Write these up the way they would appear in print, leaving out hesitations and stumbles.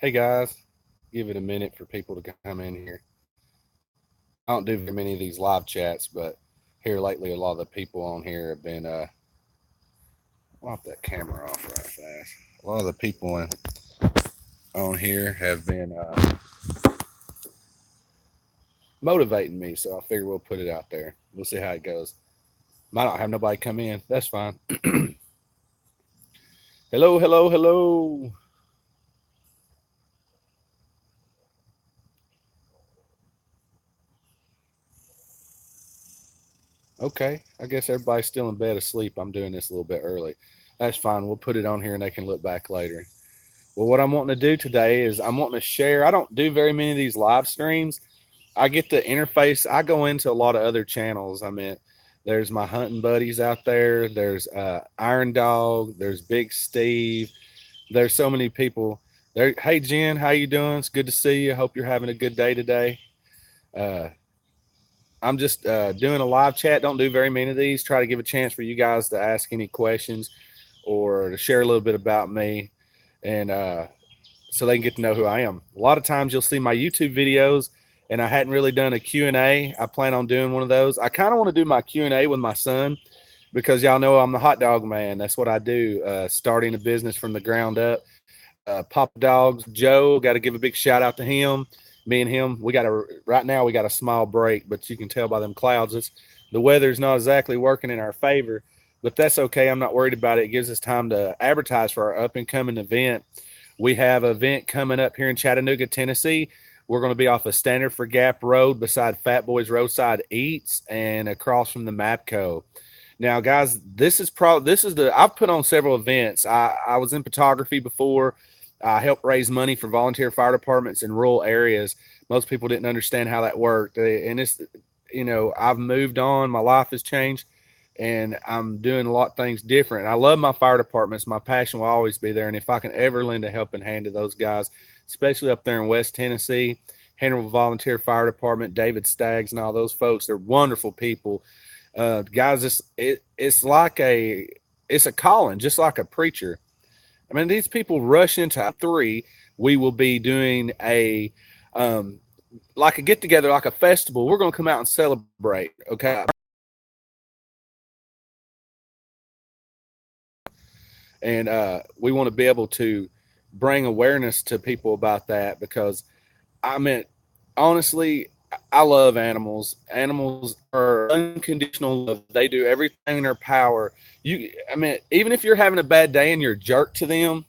Hey guys, give it a minute for people to come in here. I don't do very many of these live chats, but here lately, a lot of the people on here have been. I'll that camera off right fast. A lot of the people on here have been motivating me, so I figure we'll put it out there. We'll see how it goes. Might not have nobody come in. That's fine. Hello, hello, hello. Okay, I guess everybody's still in bed asleep. I'm doing this a little bit early. That's fine. We'll put it on here and they can look back later. Well, what I'm wanting to do today is I'm wanting to share. I don't do very many of these live streams. I get the interface. I go into a lot of other channels. I mean, there's my hunting buddies out there. There's Iron Dog. There's Big Steve. There's so many people there. Hey, Jen, how you doing? It's good to see you. Hope you're having a good day today. Uh, I'm just doing a live chat. Don't do very many of these. Try to give a chance for you guys to ask any questions or to share a little bit about me. And so they can get to know who I am. A lot of times you'll see my YouTube videos and I hadn't really done a Q&A. I plan on doing one of those. I kind of want to do my Q&A with my son because y'all know I'm the hot dog man. That's what I do, starting a business from the ground up. Papa Dogs, Joe, got to give a big shout out to him. Me and him, right now we got a small break, but you can tell by them clouds, the weather's not exactly working in our favor, but that's okay. I'm not worried about it. It gives us time to advertise for our up and coming event. We have an event coming up here in Chattanooga, Tennessee. We're going to be off of Standard for Gap Road beside Fat Boys Roadside Eats and across from the Mapco. Now, guys, I've put on several events. I was in photography before. I helped raise money for volunteer fire departments in rural areas. Most people didn't understand how that worked. And I've moved on. My life has changed and I'm doing a lot of things different. I love my fire departments. My passion will always be there. And if I can ever lend a helping hand to those guys, especially up there in West Tennessee, Henryville Volunteer Fire Department, David Staggs, and all those folks, they're wonderful people. Guys, it's a calling, just like a preacher. I mean, these people rush into three. We will be doing like a get together, like a festival. We're going to come out and celebrate. Okay. And we want to be able to bring awareness to people about that because I mean, honestly, I love animals. Animals are unconditional love. They do everything in their power. Even if you're having a bad day and you're a jerk to them,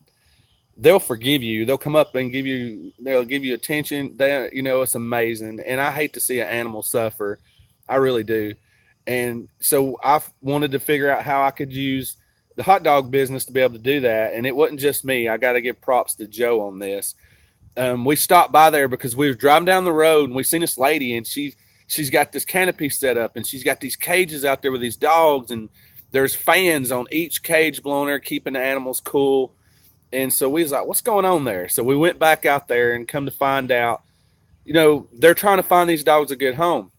they'll forgive you. They'll come up and they'll give you attention. It's amazing. And I hate to see an animal suffer. I really do. And so I wanted to figure out how I could use the hot dog business to be able to do that. And it wasn't just me. I got to give props to Joe on this. We stopped by there because we were driving down the road and we seen this lady and she's got this canopy set up and she's got these cages out there with these dogs and there's fans on each cage blowing air, keeping the animals cool. And so we was like, what's going on there? So we went back out there and come to find out, they're trying to find these dogs a good home.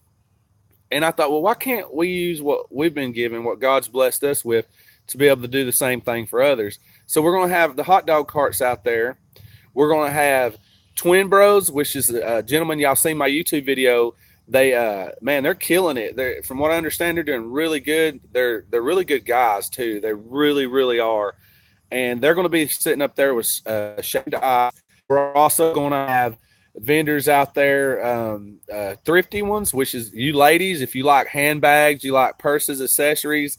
And I thought, well, why can't we use what we've been given, what God's blessed us with, to be able to do the same thing for others? So we're going to have the hot dog carts out there. We're going to have Twin Bros, which is a gentleman, y'all seen my YouTube video. They're killing it. From what I understand, they're doing really good. They're really good guys too. They really, really are. And they're going to be sitting up there with shaved eyes. We're also going to have vendors out there, thrifty ones, which is you ladies, if you like handbags, you like purses, accessories,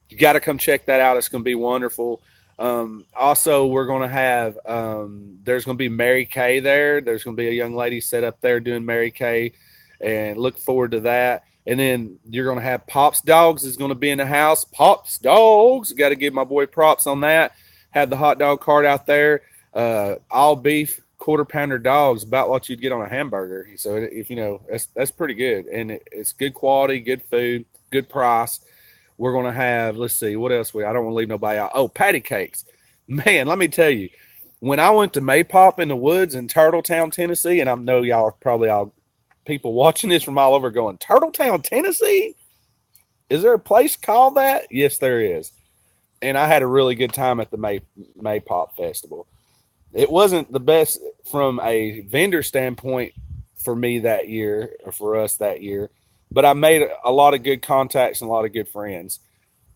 you got to come check that out. It's going to be wonderful. Also, we're going to have, there's going to be Mary Kay there. There's going to be a young lady set up there doing Mary Kay, and look forward to that. And then you're going to have Pops Dogs is going to be in the house. Pops Dogs, got to give my boy props on that. Have the hot dog cart out there. All beef quarter pounder dogs, about what you'd get on a hamburger. So if that's pretty good, and it's good quality, good food, good price. We're going to have, let's see, what else? I don't want to leave nobody out. Oh, patty cakes. Man, let me tell you, when I went to Maypop in the woods in Turtletown, Tennessee, and I know y'all are probably all people watching this from all over going, Turtletown, Tennessee? Is there a place called that? Yes, there is. And I had a really good time at the Maypop Festival. it wasn't the best from a vendor standpoint for me that year, or for us that year, but I made a lot of good contacts and a lot of good friends,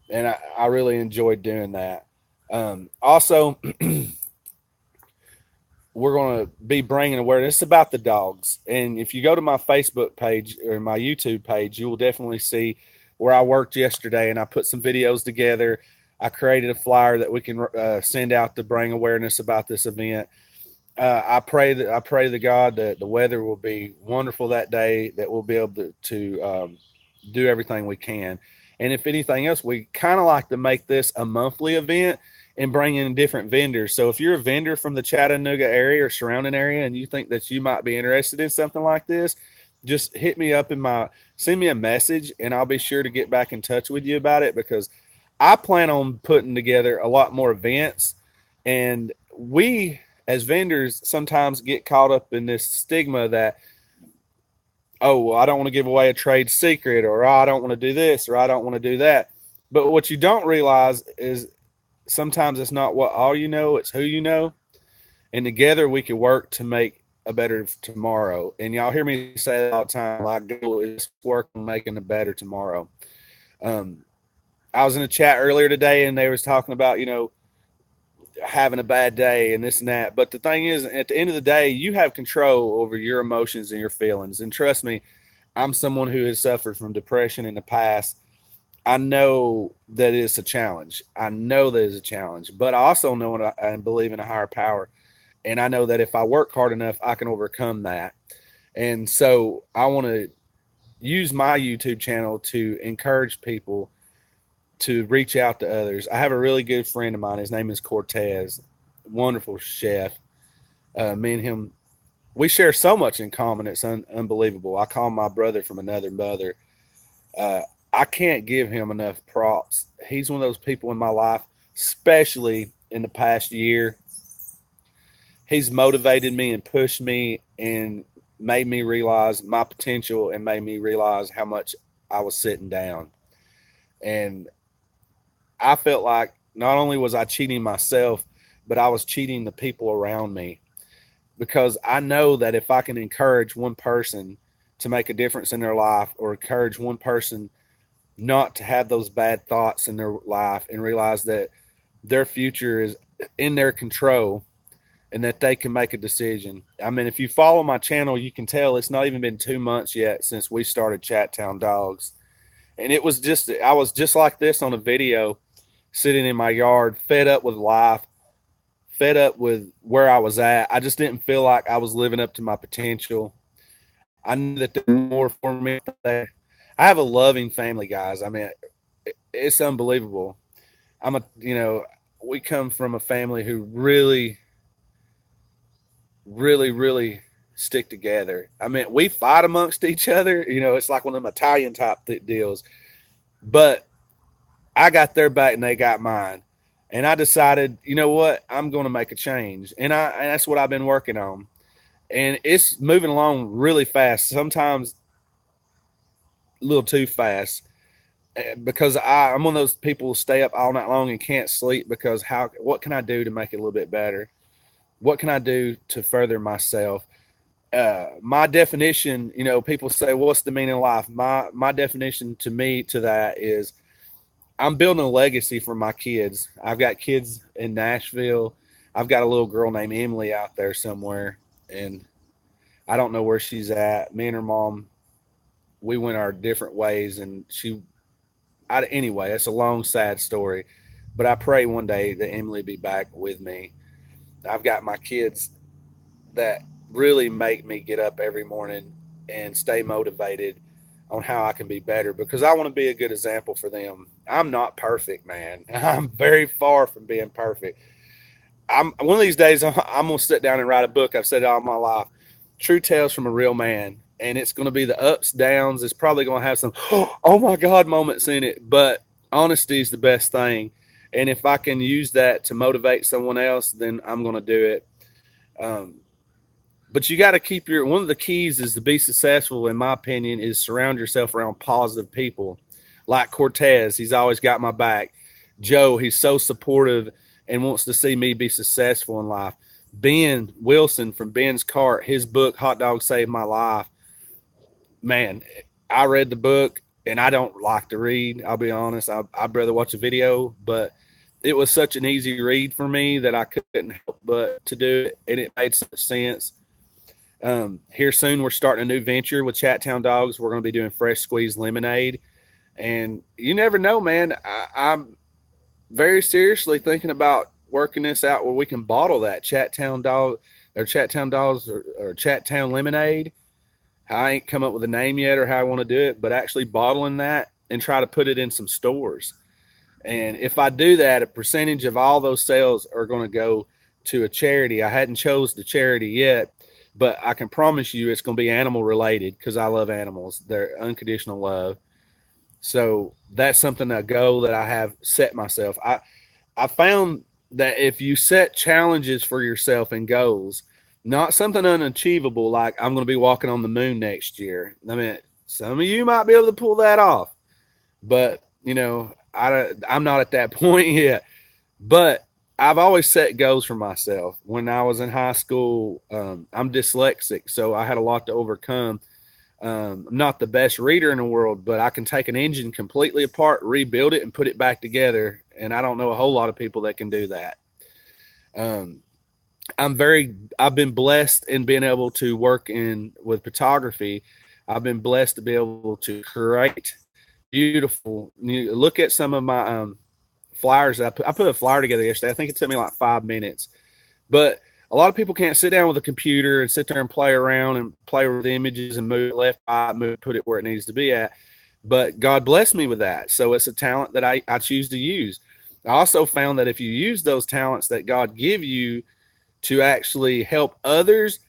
and I really enjoyed doing that. Also, we're going to be bringing awareness about the dogs. And if you go to my Facebook page or my YouTube page, you will definitely see where I worked yesterday, and I put some videos together. I created a flyer that we can send out to bring awareness about this event. I pray to God that the weather will be wonderful that day, that we'll be able to do everything we can. And if anything else, we kind of like to make this a monthly event and bring in different vendors. So if you're a vendor from the Chattanooga area or surrounding area and you think that you might be interested in something like this, just hit me up send me a message, and I'll be sure to get back in touch with you about it, because I plan on putting together a lot more events. And we as vendors sometimes get caught up in this stigma that, oh, well, I don't want to give away a trade secret, or oh, I don't want to do this, or I don't want to do that. But what you don't realize is sometimes it's not what all you know, it's who you know. And together we can work to make a better tomorrow. And y'all hear me say that all the time. My goal is work on making a better tomorrow. I was in a chat earlier today, and they was talking about, having a bad day and this and that. But the thing is, at the end of the day, you have control over your emotions and your feelings. And trust me, I'm someone who has suffered from depression in the past. I know that it's a challenge. But I also know and believe in a higher power. And I know that if I work hard enough, I can overcome that. And so I want to use my YouTube channel to encourage people to reach out to others. I have a really good friend of mine. His name is Cortez, wonderful chef. Me and him, we share so much in common. It's unbelievable. I call him my brother from another mother. I can't give him enough props. He's one of those people in my life, especially in the past year. He's motivated me and pushed me and made me realize my potential, and made me realize how much I was sitting down. And I felt like not only was I cheating myself, but I was cheating the people around me, because I know that if I can encourage one person to make a difference in their life, or encourage one person not to have those bad thoughts in their life, and realize that their future is in their control and that they can make a decision. I mean, if you follow my channel, you can tell it's not even been 2 months yet since we started Chattown Dogs. And I was just like this on a video, sitting in my yard, fed up with life, fed up with where I was at. I just didn't feel like I was living up to my potential. I knew that there was more for me. I have a loving family, guys. I mean, it's unbelievable. We come from a family who really, really, really stick together. I mean, we fight amongst each other. It's like one of them Italian type deals. But I got their back and they got mine. And I decided, you know what? I'm going to make a change. And that's what I've been working on. And it's moving along really fast. Sometimes a little too fast, because I'm one of those people who stay up all night long and can't sleep, because what can I do to make it a little bit better? What can I do to further myself? My definition, people say, well, what's the meaning of life? My definition to that is, I'm building a legacy for my kids. I've got kids in Nashville. I've got a little girl named Emily out there somewhere, and I don't know where she's at. Me and her mom, we went our different ways, and anyway, it's a long, sad story, but I pray one day that Emily be back with me. I've got my kids that really make me get up every morning and stay motivated on how I can be better, because I want to be a good example for them. I'm not perfect, man. I'm very far from being perfect. One of these days, I'm going to sit down and write a book. I've said it all my life, True Tales from a Real Man. And it's going to be the ups, downs. It's probably going to have some, oh my God, moments in it. But honesty is the best thing. And if I can use that to motivate someone else, then I'm going to do it. But you got to keep one of the keys is to be successful, in my opinion, is surround yourself around positive people. Like Cortez, he's always got my back. Joe, he's so supportive and wants to see me be successful in life. Ben Wilson from Ben's Cart, his book Hot Dog Saved My Life. Man, I read the book, and I don't like to read. I'll be honest. I'd rather watch a video, but it was such an easy read for me that I couldn't help but to do it, and it made such sense. Here soon, we're starting a new venture with Chattown Dogs. We're going to be doing fresh squeezed lemonade, and you never know, man. I'm very seriously thinking about working this out where we can bottle that Chattown Dog or Chattown Dogs or Chattown Lemonade. I ain't come up with a name yet or how I want to do it, but actually bottling that and try to put it in some stores. And if I do that, a percentage of all those sales are going to go to a charity. I hadn't chose the charity yet, but I can promise you it's going to be animal related because I love animals. They're unconditional love. So that's something, a goal that I have set myself. I found that if you set challenges for yourself and goals, not something unachievable like I'm going to be walking on the moon next year. I mean, some of you might be able to pull that off, but I'm not at that point yet. But I've always set goals for myself. When I was in high school, I'm dyslexic, so I had a lot to overcome. I'm not the best reader in the world, but I can take an engine completely apart, rebuild it, and put it back together. And I don't know a whole lot of people that can do that. Um, I've been blessed in being able to work with photography. I've been blessed to be able to create beautiful. You look at some of my flyers. I put a flyer together yesterday. I think it took me like 5 minutes, but a lot of people can't sit down with a computer and sit there and play around and play with images and move left, right, put it where it needs to be at. But God blessed me with that. So it's a talent that I choose to use. I also found that if you use those talents that God give you to actually help others,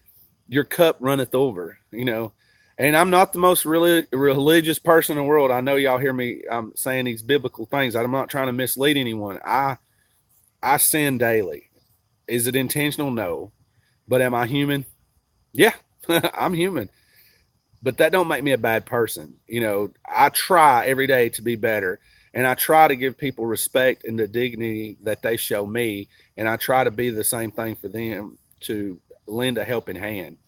your cup runneth over, And I'm not the most really religious person in the world. I know y'all hear me saying these biblical things. I'm not trying to mislead anyone. I sin daily. Is it intentional? No. But am I human? Yeah, I'm human. But that don't make me a bad person. I try every day to be better, and I try to give people respect and the dignity that they show me, and I try to be the same thing for them, to lend a helping hand.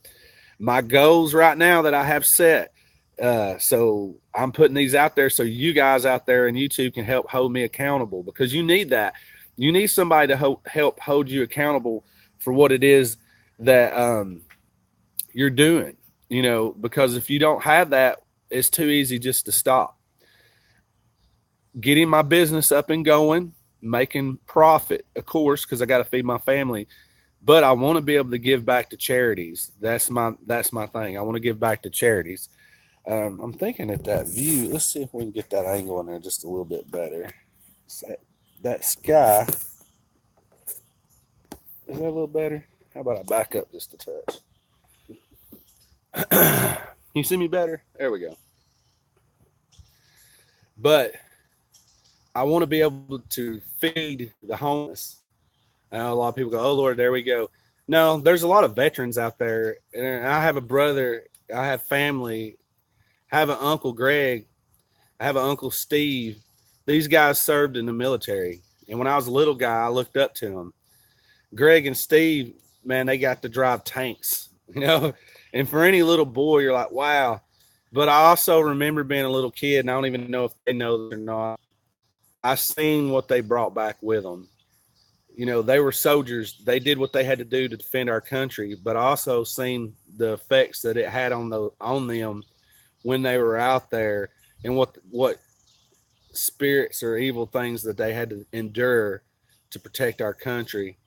My goals right now that I have set, so I'm putting these out there so you guys out there in YouTube can help hold me accountable, because you need that. You need somebody to help hold you accountable for what it is that you're doing, because if you don't have that, it's too easy just to stop. Getting my business up and going, making profit, of course, because I got to feed my family, but I want to be able to give back to charities. That's my thing. I want to give back to charities. I'm thinking at that view. Let's see if we can get that angle in there just a little bit better. That sky. Is that a little better? How about I back up just a touch? Can you see me better? There we go. But I want to be able to feed the homeless. I know a lot of people go, "Oh Lord, there we go." No, there's a lot of veterans out there, and I have a brother, I have family, I have an uncle Greg, I have an uncle Steve. These guys served in the military, and when I was a little guy, I looked up to them. Greg and Steve, man, they got to drive tanks, And for any little boy, you're like, wow. But I also remember being a little kid, and I don't even know if they know this or not. I seen what they brought back with them. They were soldiers. They did what they had to do to defend our country, but I also seen the effects that it had on them when they were out there, and what spirits or evil things that they had to endure to protect our country.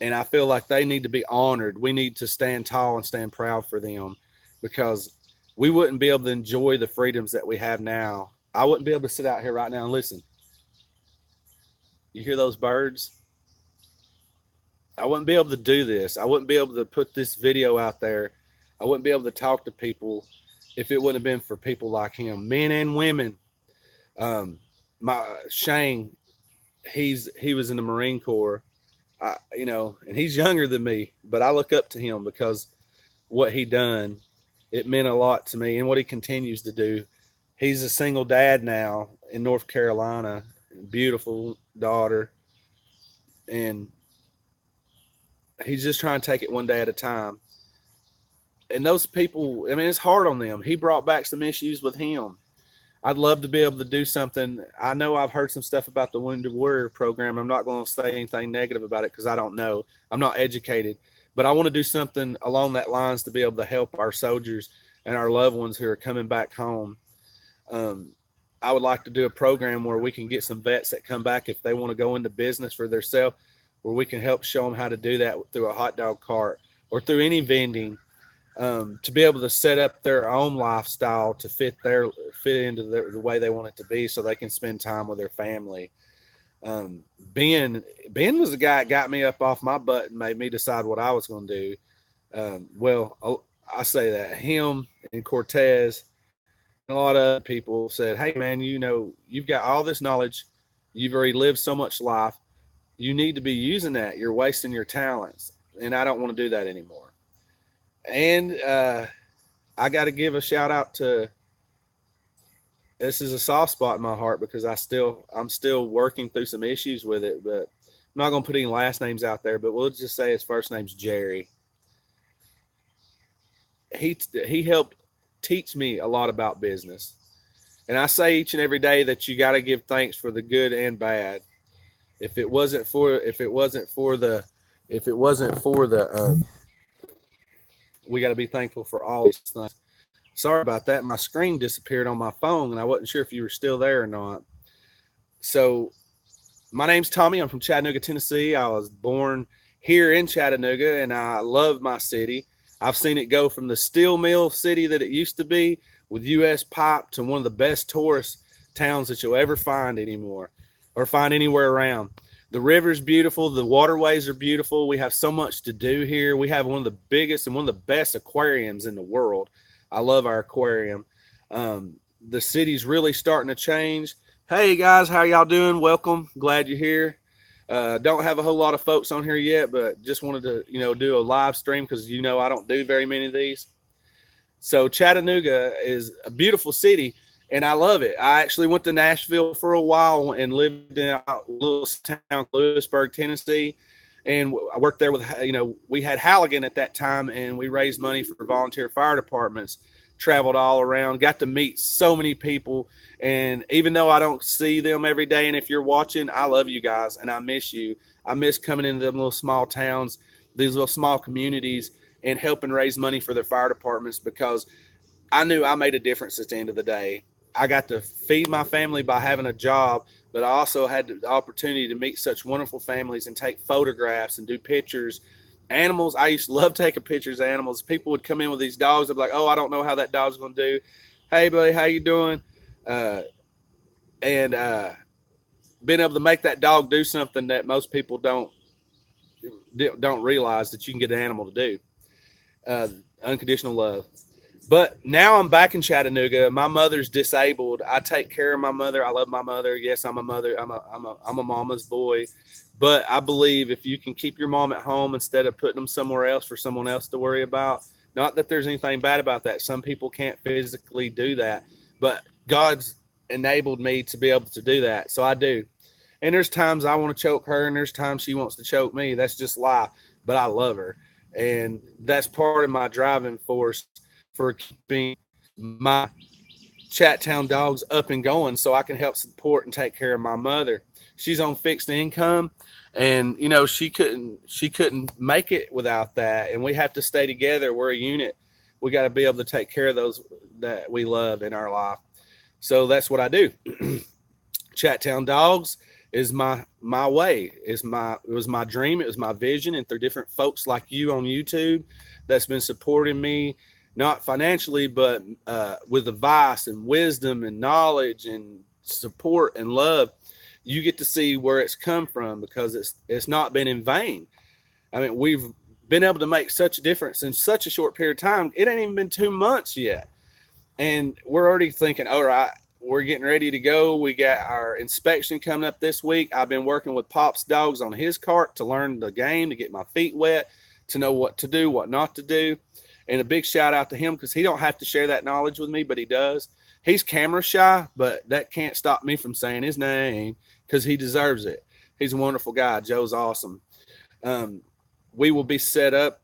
And I feel like they need to be honored. We need to stand tall and stand proud for them, because we wouldn't be able to enjoy the freedoms that we have now. I wouldn't be able to sit out here right now and listen. You hear those birds? I wouldn't be able to do this. I wouldn't be able to put this video out there. I wouldn't be able to talk to people if it wouldn't have been for people like him, men and women. My Shane, he was in the Marine Corps, and he's younger than me, but I look up to him because what he done, it meant a lot to me, and what he continues to do. He's a single dad now in North Carolina, beautiful daughter, and He's just trying to take it one day at a time. And those people, I mean, it's hard on them. He brought back some issues with him. I'd love to be able to do something. I know I've heard some stuff about the Wounded Warrior program. I'm not going to say anything negative about it because I don't know. I'm not educated. But I want to do something along that lines to be able to help our soldiers and our loved ones who are coming back home. I would like to do a program where we can get some vets that come back if they want to go into business for themselves, where we can help show them how to do that through a hot dog cart or through any vending, to be able to set up their own lifestyle to fit into the way they want it to be, so they can spend time with their family. Ben was the guy that got me up off my butt and made me decide what I was going to do. Well, I say that him and Cortez, a lot of other people said, "Hey man, you've got all this knowledge. You've already lived so much life. You need to be using that. You're wasting your talents." And I don't want to do that anymore. And I got to give a shout out to, this is a soft spot in my heart because I'm still working through some issues with it, but I'm not going to put any last names out there, but we'll just say his first name's Jerry. He helped teach me a lot about business. And I say each and every day that you got to give thanks for the good and bad. If it wasn't for the we got to be thankful for all these things. Sorry about that. My screen disappeared on my phone and I wasn't sure if you were still there or not. So my name's Tommy. I'm from Chattanooga, Tennessee. I was born here in Chattanooga and I love my city. I've seen it go from the steel mill city that it used to be with U.S. Pipe to one of the best tourist towns that you'll ever find anymore or find anywhere around. The river's beautiful. The waterways are beautiful. We have so much to do here. We have one of the biggest and one of the best aquariums in the world. I love our aquarium. The city's really starting to change. Hey guys, how y'all doing? Welcome. Glad you're here. Don't have a whole lot of folks on here yet, but just wanted to, do a live stream because, I don't do very many of these. So Chattanooga is a beautiful city and I love it. I actually went to Nashville for a while and lived in a little town, Lewisburg, Tennessee. And I worked there with, we had Halligan at that time and we raised money for volunteer fire departments, traveled all around, got to meet so many people. And even though I don't see them every day, and if you're watching, I love you guys and I miss you. I miss coming into them little small towns, these little small communities and helping raise money for their fire departments because I knew I made a difference at the end of the day. I got to feed my family by having a job, but I also had the opportunity to meet such wonderful families and take photographs and do pictures. Animals, I used to love taking pictures of animals. People would come in with these dogs. I'd be like, "Oh, I don't know how that dog's going to do. Hey, buddy, how you doing?" And being able to make that dog do something that most people don't realize that you can get an animal to do. Unconditional love. But now I'm back in Chattanooga. My mother's disabled. I take care of my mother. I love my mother. Yes, I'm a mother. I'm a mama's boy. But I believe if you can keep your mom at home instead of putting them somewhere else for someone else to worry about, not that there's anything bad about that. Some people can't physically do that, but God's enabled me to be able to do that. So I do. And there's times I want to choke her and there's times she wants to choke me. That's just life. But I love her. And that's part of my driving force for keeping my Chattown dogs up and going so I can help support and take care of my mother. She's on fixed income and she couldn't make it without that, and we have to stay together. We're a unit. We got to be able to take care of those that we love in our life. So that's what I do. Chattown Dogs is my way. It was my dream. It was my vision. And through different folks like you on YouTube that's been supporting me, not financially, but with advice and wisdom and knowledge and support and love, you get to see where it's come from because it's not been in vain. I mean, we've been able to make such a difference in such a short period of time. It ain't even been 2 months yet. And we're already thinking, all right, we're getting ready to go. We got our inspection coming up this week. I've been working with Pop's dogs on his cart to learn the game, to get my feet wet, to know what to do, what not to do. And a big shout out to him because he don't have to share that knowledge with me, but he does. He's camera shy, but that can't stop me from saying his name because he deserves it. He's a wonderful guy. Joe's awesome. we will be set up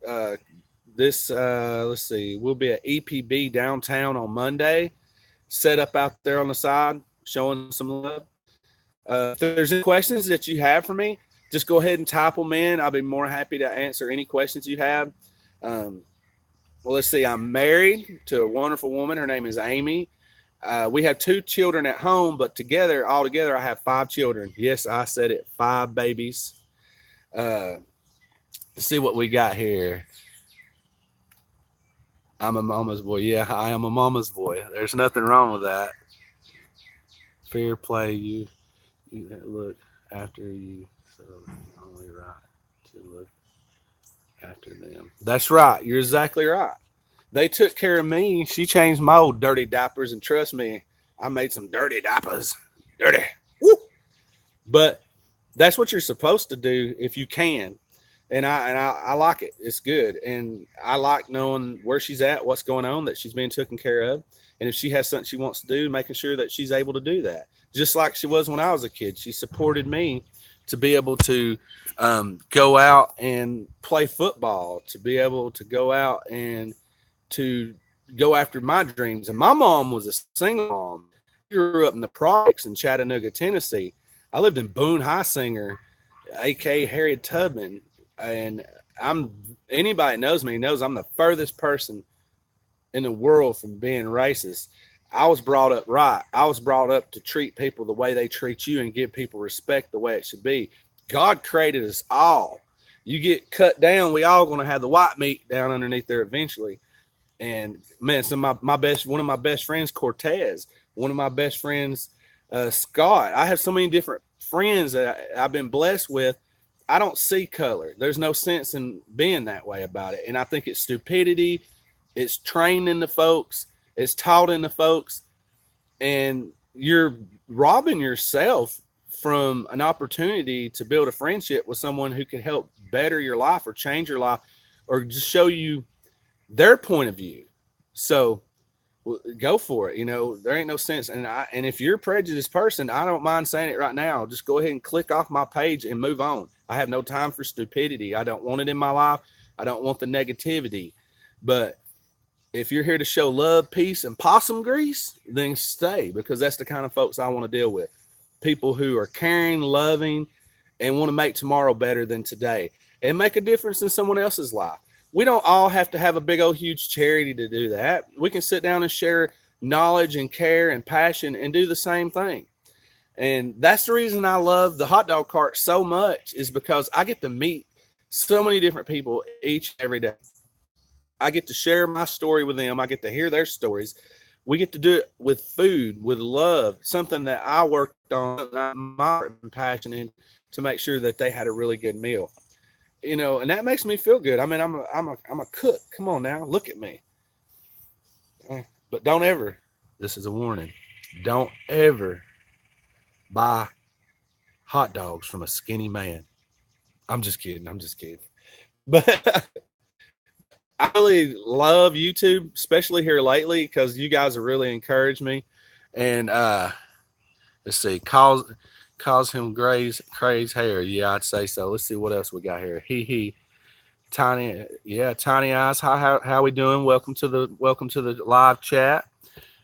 let's see, we'll be at EPB downtown on Monday, set up out there on the side, showing some love. If there's any questions that you have for me, just go ahead and type them in. I'll be more happy to answer any questions you have. Well, let's see. I'm married to a wonderful woman. Her name is Amy. We have 2 children at home, but altogether, I have 5 children. Yes, I said it, 5 babies. Let's see what we got here. I'm a mama's boy. Yeah, I am a mama's boy. There's nothing wrong with that. Fair play. You look after you, so only right to look after them. That's right. You're exactly right. They took care of me. She changed my old dirty diapers, and trust me, I made some dirty diapers. Dirty. Woo! But that's what you're supposed to do if you can. And I like it. It's good. And I like knowing where she's at, what's going on, that she's being taken care of. And if she has something she wants to do, making sure that she's able to do that. Just like she was when I was a kid. She supported me to be able to go out and play football, to be able to go out and to go after my dreams. And my mom was a single mom. I grew up in the projects in Chattanooga, Tennessee. I lived in Boone High Singer, a.k.a. Harriet Tubman. And anybody that knows me knows I'm the furthest person in the world from being racist. I was brought up right. I was brought up to treat people the way they treat you and give people respect the way it should be. God created us all. You get cut down, we all going to have the white meat down underneath there eventually. And man, so one of my best friends, Cortez, one of my best friends, Scott. I have so many different friends that I've been blessed with. I don't see color. There's no sense in being that way about it. And I think it's stupidity. It's trained in the folks. It's taught in the folks. And you're robbing yourself from an opportunity to build a friendship with someone who can help better your life or change your life or just show you their point of view. So go for it. There ain't no sense. And if you're a prejudiced person, I don't mind saying it right now. Just go ahead and click off my page and move on. I have no time for stupidity. I don't want it in my life. I don't want the negativity. But if you're here to show love, peace, and possum grease, then stay, because that's the kind of folks I want to deal with. People who are caring, loving, and want to make tomorrow better than today and make a difference in someone else's life. We don't all have to have a big old huge charity to do that. We can sit down and share knowledge and care and passion and do the same thing. And that's the reason I love the hot dog cart so much, is because I get to meet so many different people each and every day. I get to share my story with them. I get to hear their stories. We get to do it with food, with love, something that I worked on, my passion in, to make sure that they had a really good meal. And that makes me feel good. I mean, I'm a cook. Come on now, look at me. But don't ever, this is a warning, don't ever buy hot dogs from a skinny man. I'm just kidding. But I really love YouTube, especially here lately, because you guys have really encouraged me. And let's see, cause him craze hair. Yeah, I'd say so. Let's see what else we got here. Tiny eyes. How we doing? Welcome to the live chat.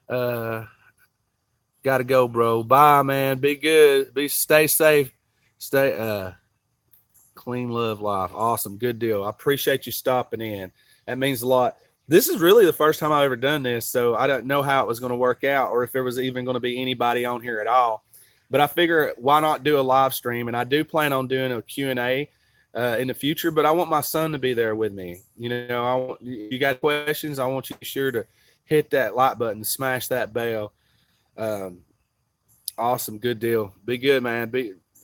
Gotta go, bro. Bye, man. Be good. Stay safe. Stay clean, love life. Awesome. Good deal. I appreciate you stopping in. That means a lot. This is really the first time I've ever done this, so I don't know how it was going to work out or if there was even going to be anybody on here at all. But I figure, why not do a live stream? And I do plan on doing a Q&A in the future, but I want my son to be there with me. You got questions, I want you sure to hit that like button, smash that bell. Awesome. Good deal. Be good, man.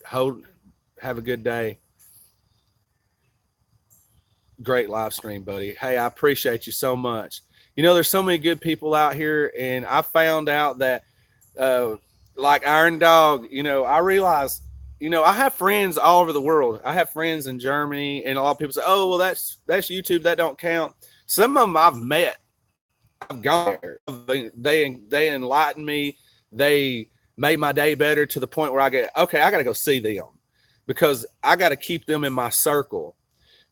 Have a good day. Great live stream, buddy. Hey, I appreciate you so much. There's so many good people out here, and I found out that like Iron Dog, I realized, I have friends all over the world. I have friends in Germany, and a lot of people say, oh, well, that's YouTube, that don't count. Some of them I've met. I've gone there. They enlightened me. They made my day better to the point where I got to go see them, because I got to keep them in my circle.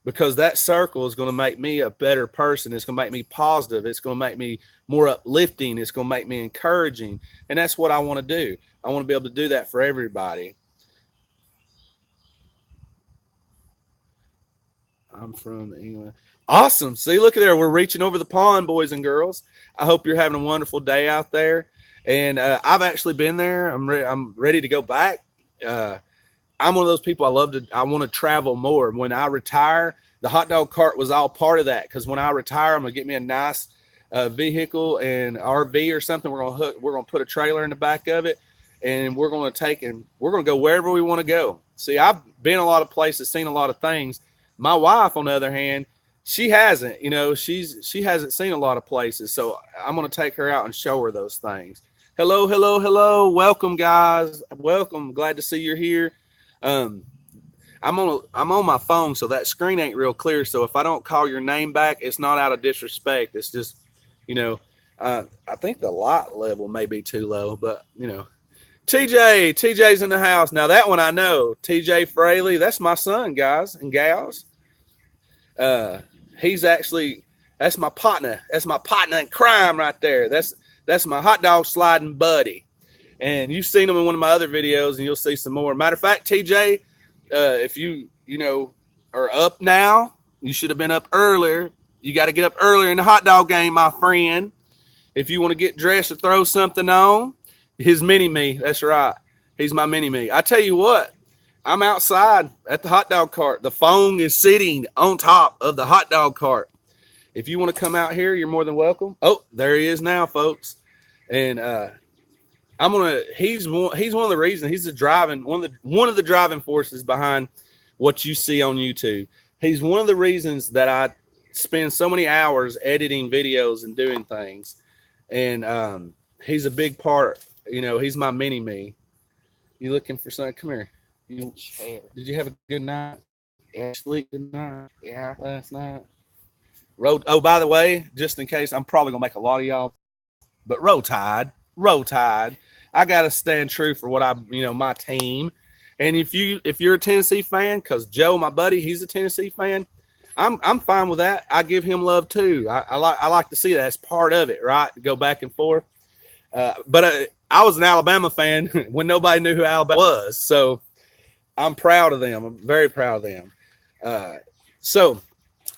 because that circle is going to make me a better person. It's going to make me positive. It's going to make me more uplifting. It's going to make me encouraging. And that's what I want to do. I want to be able to do that for everybody. I'm from England. Awesome. See, look at there. We're reaching over the pond, boys and girls. I hope you're having a wonderful day out there. And I've actually been there. I'm ready to go back. I'm one of those people I want to travel more. When I retire, the hot dog cart was all part of that. Because when I retire, I'm going to get me a nice vehicle and RV or something. We're going to put a trailer in the back of it, and we're going to go wherever we want to go. See, I've been a lot of places, seen a lot of things. My wife, on the other hand, she hasn't, she hasn't seen a lot of places. So I'm going to take her out and show her those things. Hello, hello, hello. Welcome, guys. Welcome. Glad to see you're here. I'm on my phone, so that screen ain't real clear. So if I don't call your name back, it's not out of disrespect. It's just, I think the light level may be too low, but TJ's in the house. Now that one I know, TJ Fraley, that's my son, guys and gals. That's my partner. That's my partner in crime right there. That's my hot dog sliding buddy. And you've seen him in one of my other videos, and you'll see some more. Matter of fact, TJ, if you are up now, you should have been up earlier. You got to get up earlier in the hot dog game, my friend. If you want to get dressed or throw something on, his mini-me. That's right. He's my mini-me. I tell you what, I'm outside at the hot dog cart. The phone is sitting on top of the hot dog cart. If you want to come out here, you're more than welcome. Oh, there he is now, folks. And he's one of the reasons, he's one of the driving forces behind what you see on YouTube. He's one of the reasons that I spend so many hours editing videos and doing things. And he's a big part. He's my mini-me. You looking for something? Come here. Did you have a good night? Yeah. Sleep good night? Yeah. Last night? Oh, by the way, just in case, I'm probably going to make a lot of y'all, but Roll Tide. I got to stand true for what my team. And if you're a Tennessee fan, because Joe, my buddy, he's a Tennessee fan, I'm fine with that. I give him love too. I like to see that as part of it, right? To go back and forth. But I was an Alabama fan when nobody knew who Alabama was. So I'm proud of them. I'm very proud of them. So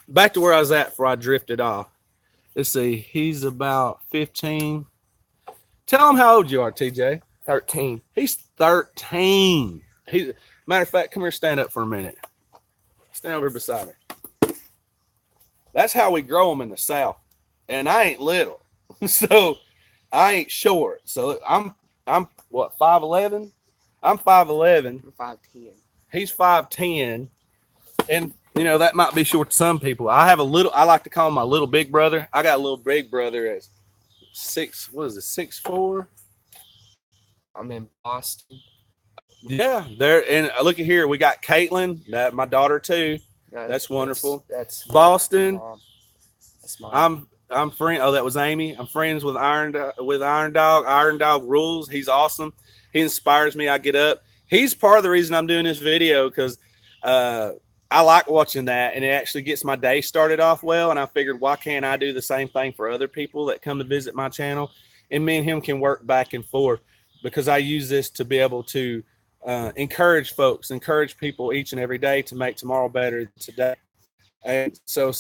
back to where I was at before I drifted off. Let's see. He's about 15. Tell him how old you are, TJ. 13. He's 13. Matter of fact, come here, stand up for a minute. Stand over beside me. That's how we grow them in the South. And I ain't little. So I ain't short. So I'm what, 5'11"? I'm 5'11". I'm 5'10". He's 5'10". And that might be short to some people. I like to call him my little big brother. I got a little big brother at 6'4". I'm in Boston. Yeah, there. And look at here, we got Caitlin, my daughter too. That's wonderful. That's Boston. That's mine. I'm friend. Oh, that was Amy. I'm friends with Iron Dog. Iron Dog rules. He's awesome. He inspires me. I get up. He's part of the reason I'm doing this video, because I like watching that, and it actually gets my day started off well. And I figured, why can't I do the same thing for other people that come to visit my channel? And me and him can work back and forth, because I use this to be able to encourage people each and every day to make tomorrow better than today. And so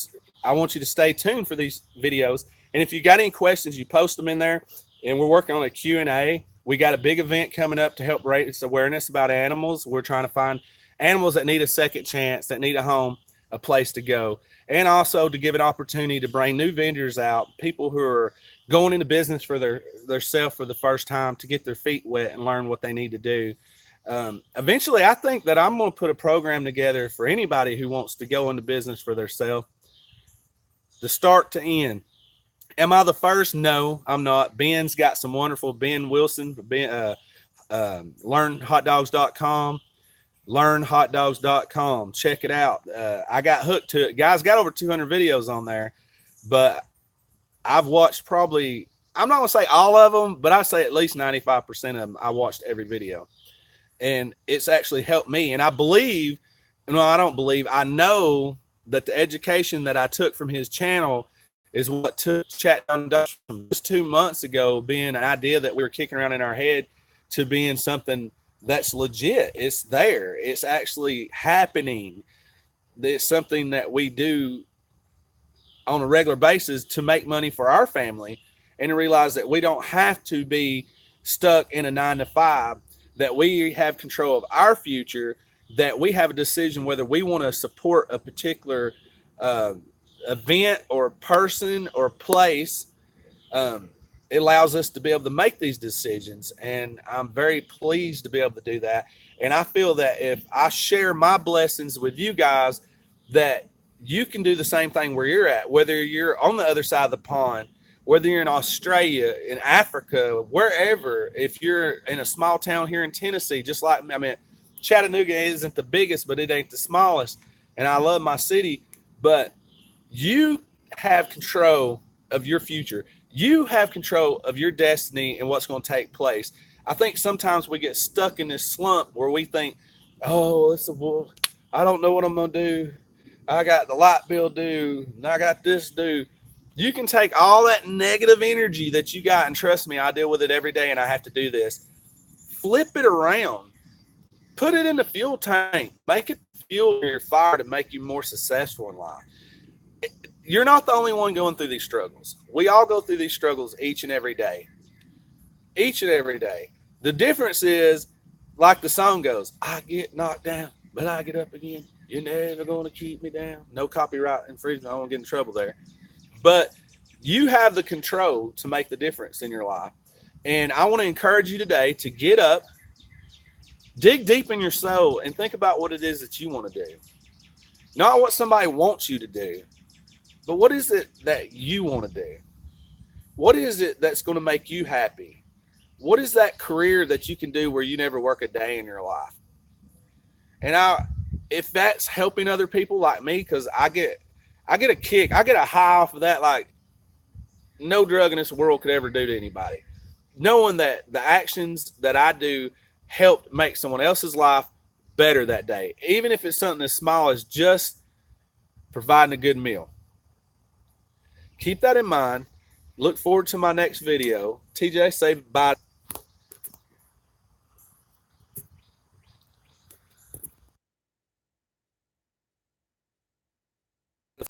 I want you to stay tuned for these videos. And if you got any questions, you post them in there. And we're working on a Q&A. We got a big event coming up to help raise awareness about animals. We're trying to find animals that need a second chance, that need a home, a place to go, and also to give an opportunity to bring new vendors out, people who are going into business for their self for the first time, to get their feet wet and learn what they need to do. Eventually, I think that I'm going to put a program together for anybody who wants to go into business for theirself, the start to end. Am I the first? No, I'm not. Ben's got some wonderful, Ben Wilson, learnhotdogs.com. learnhotdogs.com. Check it out. I got hooked to it. Guys, got over 200 videos on there, but I've watched probably, I'm not going to say all of them, but I say at least 95% of them. I watched every video, and it's actually helped me. And I believe, no, I don't believe, I know that the education that I took from his channel is what took Chat Down Dutch from just 2 months ago being an idea that we were kicking around in our head to being something that's legit. It's there. It's actually happening. It's something that we do on a regular basis to make money for our family, and to realize that we don't have to be stuck in a 9-to-5, that we have control of our future, that we have a decision whether we want to support a particular event or person or place. It allows us to be able to make these decisions, and I'm very pleased to be able to do that. And I feel that if I share my blessings with you guys, that you can do the same thing where you're at, whether you're on the other side of the pond, whether you're in Australia, in Africa, wherever. If you're in a small town here in Tennessee, just like, I mean, Chattanooga isn't the biggest, but it ain't the smallest. And I love my city, but you have control of your future. You have control of your destiny and what's going to take place. I think sometimes we get stuck in this slump where we think, oh, I don't know what I'm going to do. I got the light bill due, and I got this due. You can take all that negative energy that you got, and trust me, I deal with it every day, and I have to do this. Flip it around. Put it in the fuel tank. Make it fuel your fire to make you more successful in life. You're not the only one going through these struggles. We all go through these struggles each and every day. Each and every day. The difference is, like the song goes, I get knocked down, but I get up again. You're never going to keep me down. No copyright infringement. I don't want to get in trouble there. But you have the control to make the difference in your life. And I want to encourage you today to get up, dig deep in your soul, and think about what it is that you want to do. Not what somebody wants you to do, but what is it that you want to do? What is it that's going to make you happy? What is that career that you can do where you never work a day in your life? And if that's helping other people like me, because I get a kick, I get a high off of that like no drug in this world could ever do to anybody. Knowing that the actions that I do help make someone else's life better that day, even if it's something as small as just providing a good meal. Keep that in mind. Look forward to my next video. TJ, say bye.